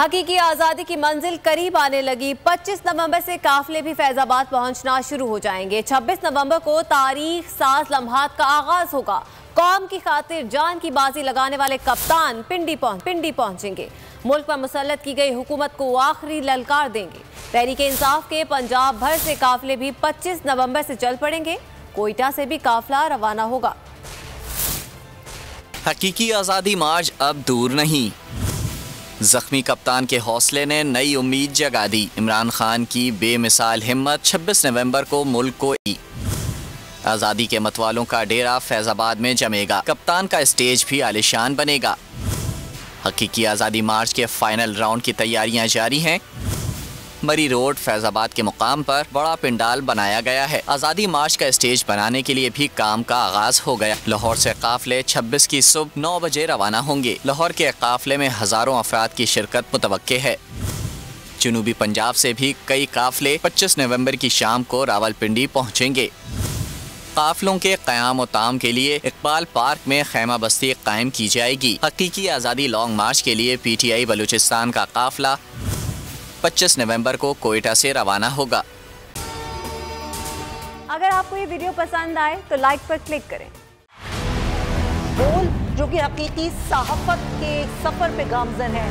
हकीकी आज़ादी की मंजिल करीब आने लगी। 25 नवंबर से काफिले भी फैजाबाद पहुंचना शुरू हो जाएंगे। 26 नवंबर को तारीख साज लम्हात का आगाज होगा। कौम की खातिर जान की बाजी लगाने वाले कप्तान पिंडी पहुंचेंगे। मुल्क पर मुसल्लत की गई हुकूमत को आखिरी ललकार देंगे। तहरीक इंसाफ के पंजाब भर से काफिले भी 25 नवंबर से चल पड़ेंगे। कोयटा से भी काफिला रवाना होगा। हकीकी आज़ादी मार्च अब दूर नहीं। जख्मी कप्तान के हौसले ने नई उम्मीद जगा दी। इमरान खान की बेमिसाल हिम्मत 26 नवंबर को मुल्क को आज़ादी के मतवालों का डेरा फैजाबाद में जमेगा। कप्तान का स्टेज भी आलिशान बनेगा। हकीकी आज़ादी मार्च के फाइनल राउंड की तैयारियां जारी हैं। मरी रोड फैजाबाद के मुकाम पर बड़ा पिंडाल बनाया गया है। आज़ादी मार्च का स्टेज बनाने के लिए भी काम का आगाज हो गया। लाहौर से काफिले 26 की सुबह 9 बजे रवाना होंगे। लाहौर के काफिले में हजारों अफराद की शिरकत मुतवक्के है। जनूबी पंजाब से भी कई काफिले 25 नवंबर की शाम को रावलपिंडी पहुँचेंगे। काफिलों के क़याम व ताम के लिए इकबाल पार्क में खैमा बस्ती कायम की जाएगी। हकीकी आज़ादी लॉन्ग मार्च के लिए PTI बलूचिस्तान का काफिला 25 नवंबर को कोयटा से रवाना होगा। अगर आपको ये वीडियो पसंद आए तो लाइक पर क्लिक करें। बोल जो कि हकीकी सहाफत के सफर पे गामजन है।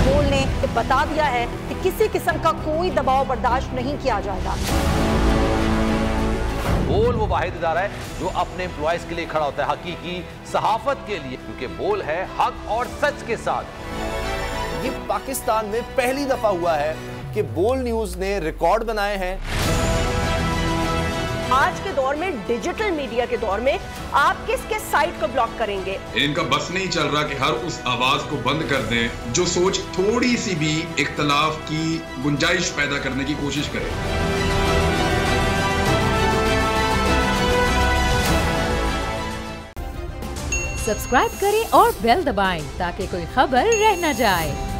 बोल ने बता दिया है कि किसी किस्म का कोई दबाव बर्दाश्त नहीं किया जाएगा। बोल वो वाहिद इदारा है जो अपने एम्प्लॉयज के लिए खड़ा होता है, हकीकी सहाफत के लिए, क्योंकि बोल है हक और सच के साथ। ये पाकिस्तान में पहली दफा हुआ है कि बोल न्यूज ने रिकॉर्ड बनाए हैं। आज के दौर में, डिजिटल मीडिया के दौर में, आप किस साइट को ब्लॉक करेंगे? इनका बस नहीं चल रहा कि हर उस आवाज को बंद कर दें जो सोच थोड़ी सी भी इख्तलाफ की गुंजाइश पैदा करने की कोशिश करे। सब्सक्राइब करें और बेल दबाएं ताकि कोई खबर रह न जाए।